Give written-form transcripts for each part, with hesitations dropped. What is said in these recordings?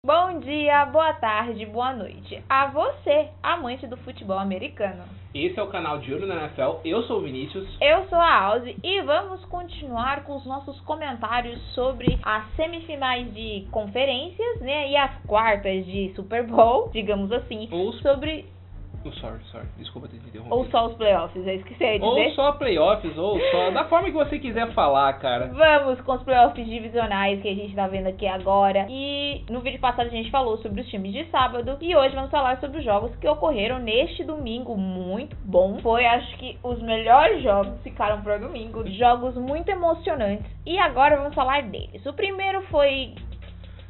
Bom dia, boa tarde, boa noite a você, amante do futebol americano. Esse é o canal de Olho na NFL, eu sou o Vinícius. Eu sou a Alzi e vamos continuar com os nossos comentários sobre as semifinais de conferências, né, e as quartas de Super Bowl, digamos assim, sobre... Desculpa ter te interrompido. Ou só os playoffs, eu esqueci de dizer. Ou só playoffs, ou só da forma que você quiser falar, cara. Vamos com os playoffs divisionais que a gente tá vendo aqui agora. E no vídeo passado a gente falou sobre os times de sábado. E hoje vamos falar sobre os jogos que ocorreram neste domingo muito bom. Foi, acho que, os melhores jogos ficaram para domingo. Jogos muito emocionantes. E agora vamos falar deles. O primeiro foi...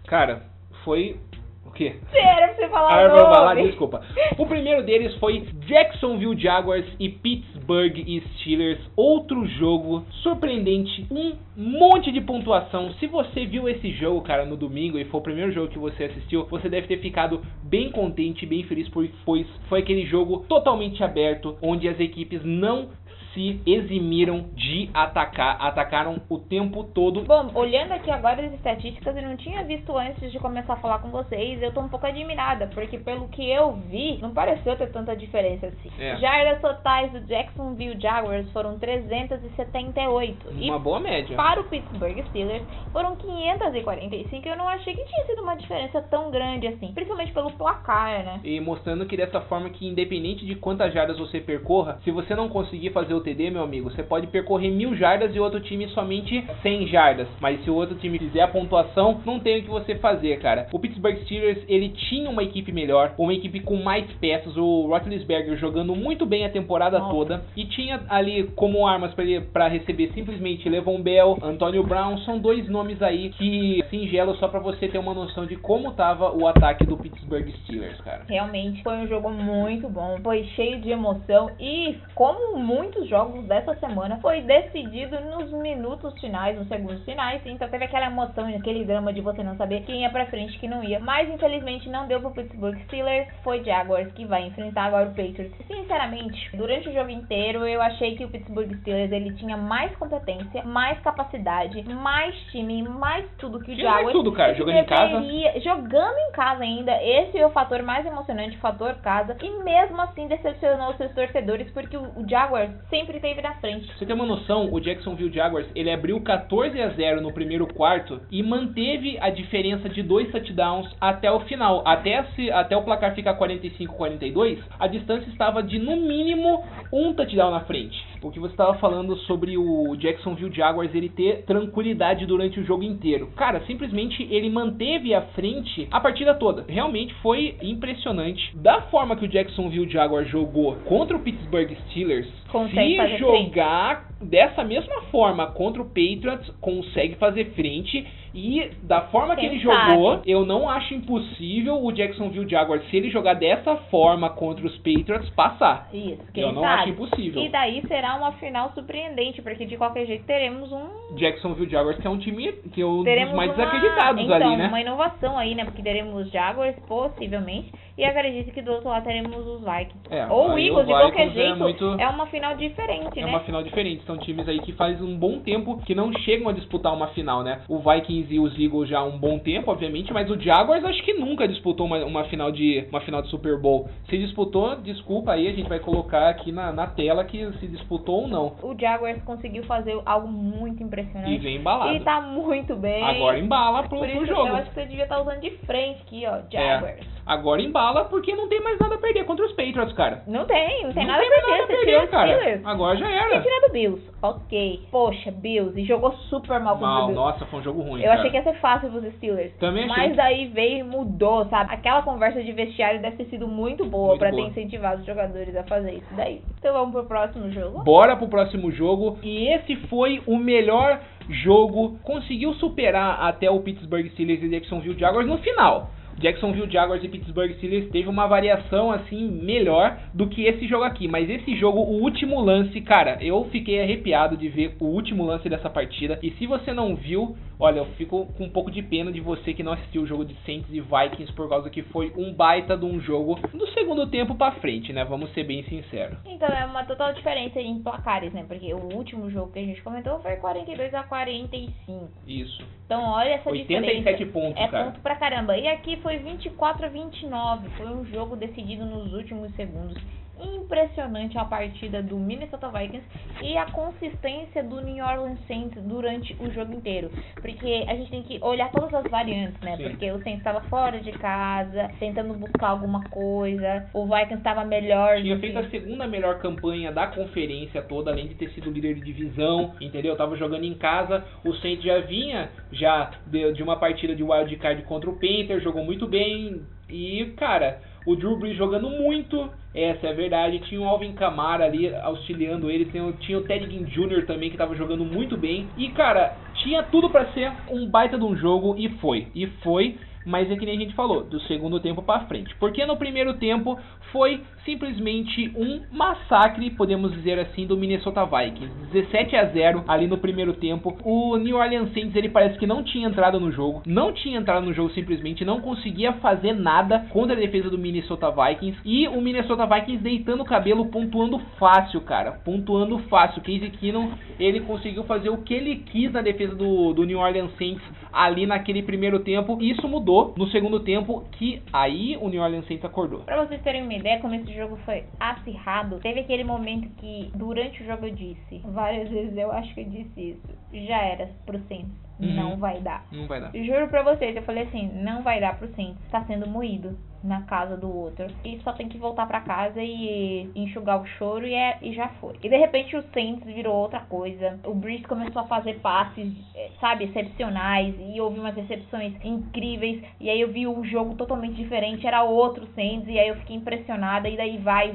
Cara, foi... O quê? Era pra você falar o nome. Desculpa. O primeiro deles foi Jacksonville Jaguars e Pittsburgh Steelers. Outro jogo surpreendente, um monte de pontuação. Se você viu esse jogo, cara, no domingo e foi o primeiro jogo que você assistiu, você deve ter ficado bem contente, bem feliz, pois foi aquele jogo totalmente aberto, onde as equipes não se eximiram de atacar, atacaram o tempo todo. Bom, olhando aqui agora as estatísticas, eu não tinha visto antes de começar a falar com vocês, eu tô um pouco admirada, porque pelo que eu vi, não pareceu ter tanta diferença assim. Jardas totais do Jacksonville Jaguars foram 378. Uma boa média. Para o Pittsburgh Steelers foram 545, eu não achei que tinha sido uma diferença tão grande assim, principalmente pelo placar, né? E mostrando que dessa forma que independente de quantas jardas você percorra, se você não conseguir fazer o TD, meu amigo, você pode percorrer 1000 jardas e o outro time somente 100 jardas. Mas se o outro time fizer a pontuação, não tem o que você fazer, cara. O Pittsburgh Steelers, ele tinha uma equipe melhor, uma equipe com mais peças, o Roethlisberger jogando muito bem a temporada toda, e tinha ali como armas para receber simplesmente Le'Veon Bell, Antonio Brown, são dois nomes aí que singelos só para você ter uma noção de como tava o ataque do Pittsburgh Steelers, cara. Realmente foi um jogo muito bom, foi cheio de emoção e como muitos jogos dessa semana foi decidido nos minutos finais, nos segundos finais, então teve aquela emoção, aquele drama de você não saber quem ia pra frente e quem não ia, mas infelizmente não deu pro Pittsburgh Steelers, foi Jaguars que vai enfrentar agora o Patriots. Sinceramente, durante o jogo inteiro eu achei que o Pittsburgh Steelers ele tinha mais competência, mais capacidade, mais time, mais tudo que o Jaguars. Mais tudo, cara, jogando em casa. Jogando em casa ainda, esse é o fator mais emocionante, o fator casa, e mesmo assim decepcionou os seus torcedores, porque o Jaguars sempre teve na frente. Você tem uma noção, o Jacksonville Jaguars, ele abriu 14-0 no primeiro quarto e manteve a diferença de 2 touchdowns até o final. Até o placar ficar 45-42, a distância estava de no mínimo um touchdown na frente. O que você estava falando sobre o Jacksonville Jaguars, ele ter tranquilidade durante o jogo inteiro. Cara, simplesmente ele manteve a frente a partida toda. Realmente foi impressionante. Da forma que o Jacksonville Jaguars jogou contra o Pittsburgh Steelers, se jogar dessa mesma forma contra o Patriots, consegue fazer frente. E da forma que ele jogou, eu não acho impossível o Jacksonville Jaguars, se ele jogar dessa forma contra os Patriots, passar. Isso, eu não acho impossível. E daí será uma final surpreendente, porque de qualquer jeito teremos um... Jacksonville Jaguars, que é um time que é um dos mais desacreditados ali, né? Uma inovação aí, né? Porque teremos Jaguars, possivelmente, e acredito que do outro lado teremos os Vikings. Ou o Eagles, de qualquer jeito, é uma final diferente, né? É uma final diferente. São times aí que faz um bom tempo que não chegam a disputar uma final, né? O Vikings e os Eagles já há um bom tempo, obviamente, mas o Jaguars acho que nunca disputou uma final de Super Bowl. Se disputou, desculpa aí, a gente vai colocar aqui na tela que se disputou ou não. O Jaguars conseguiu fazer algo muito impressionante. E vem embalado. E tá muito bem. Agora embala pro jogo. Eu acho que você devia estar usando de frente aqui, ó, Jaguars. Agora embala porque não tem mais nada a perder contra os Patriots, cara. Não tem nada a perder, cara. Agora já era. Tem tirado Bills, ok. Poxa, Bills, e jogou super mal contra o Bills. Nossa, foi um jogo ruim, Eu achei que ia ser fácil pros Steelers. Também achei. Mas daí veio e mudou, sabe? Aquela conversa de vestiário deve ter sido muito boa pra ter incentivado os jogadores a fazer isso daí. Então vamos pro próximo jogo? Bora pro próximo jogo. E esse foi o melhor jogo. Conseguiu superar até o Pittsburgh Steelers e Jacksonville Jaguars no final. Jacksonville Jaguars e Pittsburgh Steelers teve uma variação assim melhor do que esse jogo aqui, mas esse jogo, o último lance, cara, eu fiquei arrepiado de ver o último lance dessa partida, e se você não viu, olha, eu fico com um pouco de pena de você que não assistiu o jogo de Saints e Vikings, por causa que foi um baita de um jogo do segundo tempo pra frente, né? Vamos ser bem sinceros. Então é uma total diferença em placares, né? Porque o último jogo que a gente comentou foi 42-45. Isso. Então olha essa 87 diferença. pontos, É cara. ponto pra caramba. E aqui foi 24-29. Foi um jogo decidido nos últimos segundos. Impressionante a partida do Minnesota Vikings e a consistência do New Orleans Saints durante o jogo inteiro, porque a gente tem que olhar todas as variantes, né? Sim. Porque o Saints estava fora de casa, tentando buscar alguma coisa, o Vikings estava melhor. Tinha feito a segunda melhor campanha da conferência toda, além de ter sido líder de divisão, entendeu? Tava jogando em casa, o Saints já vinha de uma partida de wild card contra o Panthers, jogou muito bem e, cara, o Drew Brees jogando muito, essa é a verdade. Tinha o Alvin Kamara ali auxiliando ele, tinha o Ted Ginn Jr. também que tava jogando muito bem. E, cara, tinha tudo pra ser um baita de um jogo e foi. Mas é que nem a gente falou, do segundo tempo pra frente. Porque no primeiro tempo foi simplesmente um massacre, podemos dizer assim, do Minnesota Vikings. 17-0 ali no primeiro tempo. O New Orleans Saints, ele parece que não tinha entrado no jogo. Não tinha entrado no jogo simplesmente, não conseguia fazer nada contra a defesa do Minnesota Vikings. E o Minnesota Vikings deitando o cabelo, pontuando fácil, cara. Pontuando fácil. Case Keenum, ele conseguiu fazer o que ele quis na defesa do New Orleans Saints ali naquele primeiro tempo. E isso mudou no segundo tempo, que aí o New Orleans Saints acordou. Pra vocês terem uma ideia, como esse jogo foi acirrado, teve aquele momento que durante o jogo eu disse, várias vezes eu acho que eu disse isso, já era pro Saints. Não vai dar. Não vai dar. Juro pra vocês, eu falei assim, não vai dar pro Saints. Tá sendo moído na casa do outro. E só tem que voltar pra casa e enxugar o choro e já foi. E de repente o Saints virou outra coisa. O Brees começou a fazer passes, sabe, excepcionais. E houve umas recepções incríveis. E aí eu vi um jogo totalmente diferente. Era outro Saints. E aí eu fiquei impressionada. E daí vai.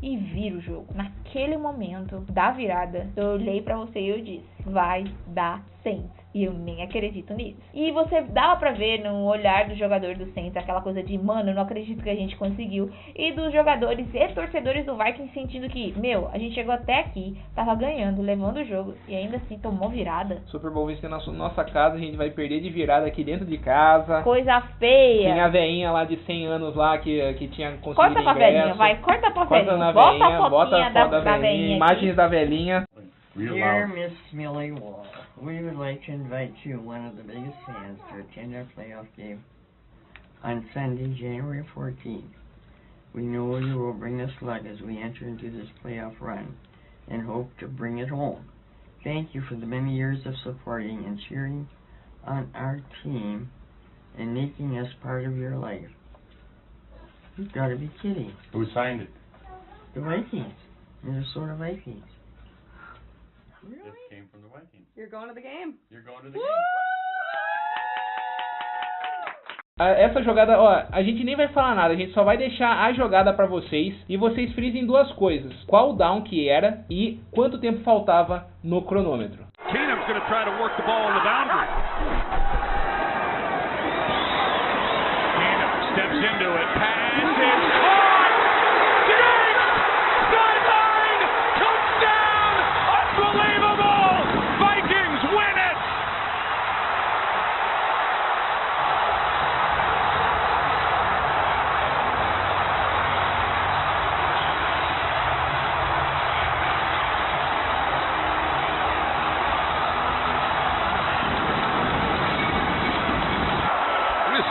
E vira o jogo. Naquele momento da virada, eu olhei pra você e eu disse, vai dar Saints. E eu nem acredito nisso. E você dava pra ver no olhar do jogador do Saints aquela coisa de, mano, eu não acredito que a gente conseguiu. E dos jogadores e torcedores do Vikings sentindo que, meu, a gente chegou até aqui, tava ganhando, levando o jogo e ainda assim tomou virada. Super Bowl vencendo na nossa casa, a gente vai perder de virada aqui dentro de casa. Coisa feia. Tinha a veinha lá de 100 anos lá que tinha conseguido corta pra velhinha, vai, corta pra velhinha. Bota a fotinha da velhinha. Imagens da velhinha. Dear Miss Millie Wall, we would like to invite you, one of the biggest fans, to attend our playoff game on Sunday, January 14th. We know you will bring us luck as we enter into this playoff run and hope to bring it home. Thank you for the many years of supporting and cheering on our team and making us part of your life. You've got to be kidding. Who signed it? The Vikings. Minnesota Vikings. This came from the Vikings. You're going to the game. You're going to the game. Essa jogada, ó, a gente nem vai falar nada, a gente só vai deixar a jogada pra vocês e vocês frisem duas coisas: qual down que era e quanto tempo faltava no cronômetro. Keenum's going to try to work the ball on the boundary. Keenum steps into it, pass is caught! Diggs! Sideline! Touchdown! Unbelievable! Vikings win it!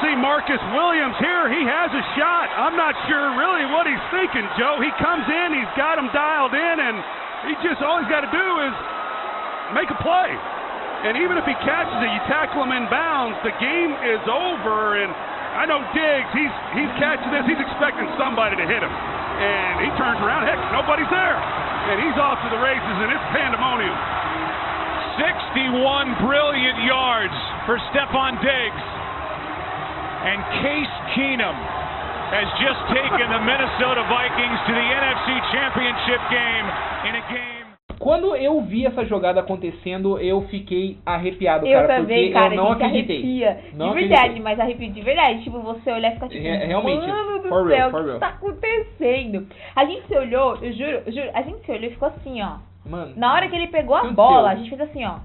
See Marcus Williams here. He has a shot. I'm not sure really what he's thinking, Joe. He comes in, he's got him dialed in, and he just all he's got to do is make a play. And even if he catches it, you tackle him in bounds, the game is over. And I know Diggs, he's catching this, he's expecting somebody to hit him. And he turns around, heck, nobody's there. And he's off to the races, and it's pandemonium. 61 brilliant yards for Stephon Diggs. And Case Keenum has just taken the Minnesota Vikings to the NFC Championship game in a game. Quando eu vi essa jogada acontecendo, eu fiquei arrepiado, Eu cara, também, porque cara, eu não a gente acreditei. arrepia. Não de verdade, acreditei. mas arrepio de verdade. Tipo, você olhar e ficar tipo, Realmente, mano do for céu, real, o for que real. tá acontecendo? A gente se olhou, eu juro, a gente se olhou e ficou assim, ó. Mano, Na hora que ele pegou a aconteceu. bola, a gente fez assim, ó.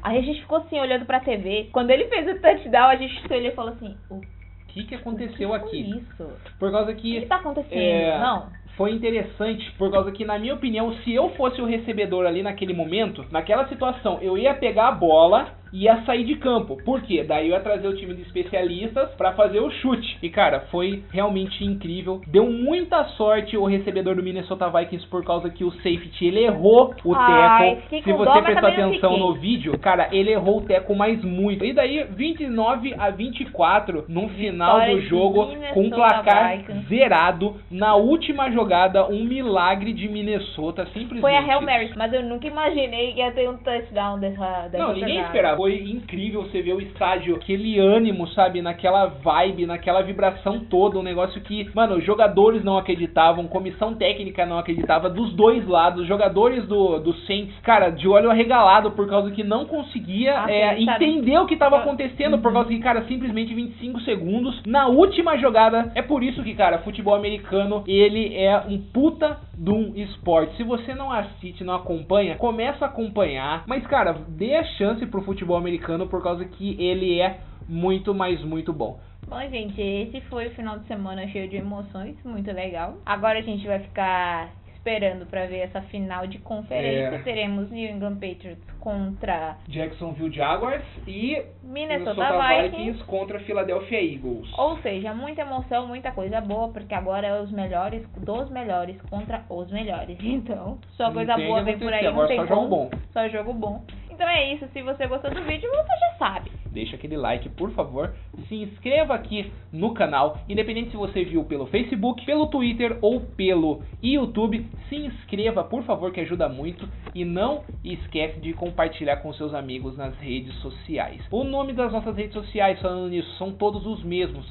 Aí a gente ficou assim, olhando pra TV. Quando ele fez o touchdown, a gente olhou e falou assim, O que aconteceu o que foi aqui? isso? Por causa O que que tá acontecendo? Não. foi interessante, por causa que, na minha opinião, se eu fosse o recebedor ali naquele momento, naquela situação, eu ia pegar a bola e ia sair de campo. Por quê? Daí eu ia trazer o time de especialistas pra fazer o chute. E, cara, foi realmente incrível. Deu muita sorte o recebedor do Minnesota Vikings por causa que o safety, ele errou o Ai, teco. fiquei Se com você dó, mas prestar também não atenção fiquei. no vídeo, cara, ele errou o teco mais muito. E daí, 29-24 no final Vitória do de jogo, com um Minnesota placar Vikings. zerado. Na última jogada, um milagre de Minnesota, simplesmente. Foi a Hail Mary, mas eu nunca imaginei que ia ter um touchdown dessa Não, ninguém jogada. esperava. Foi incrível você ver o estádio, aquele ânimo, sabe? Naquela vibe, naquela vibração toda. Um negócio que, mano, os jogadores não acreditavam, comissão técnica não acreditava, dos dois lados. Os jogadores do Saints, cara, de olho arregalado por causa que não conseguia entender o que estava acontecendo. Por causa que, cara, simplesmente 25 segundos na última jogada. É por isso que, cara, futebol americano, ele é um puta de um esporte. Se você não assiste, não acompanha, começa a acompanhar. Mas, cara, dê a chance pro futebol americano por causa que ele é muito, mas muito bom. Bom, gente, esse foi o final de semana cheio de emoções, muito legal. Agora a gente vai ficar esperando pra ver essa final de conferência. Teremos New England Patriots contra Jacksonville Jaguars e Minnesota Vikings. contra Philadelphia Eagles. Ou seja, muita emoção, muita coisa boa, porque agora é os melhores dos melhores contra os melhores. Então, só Não coisa tem boa que vem por acontecer, aí, não agora tem só jogo como. bom. Só jogo bom. Então é isso, se você gostou do vídeo, você já sabe. Deixa aquele like, por favor. Se inscreva aqui no canal, independente se você viu pelo Facebook, pelo Twitter ou pelo YouTube. Se inscreva, por favor, que ajuda muito. E não esquece de compartilhar com seus amigos nas redes sociais. O nome das nossas redes sociais, falando nisso, são todos os mesmos.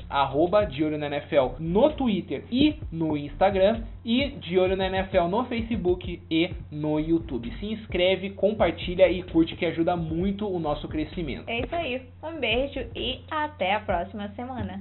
@De Olho na NFL no Twitter e no Instagram. E De Olho na NFL no Facebook e no YouTube. Se inscreve, compartilha e curte, que ajuda muito o nosso crescimento. É isso aí. Um beijo e até a próxima semana.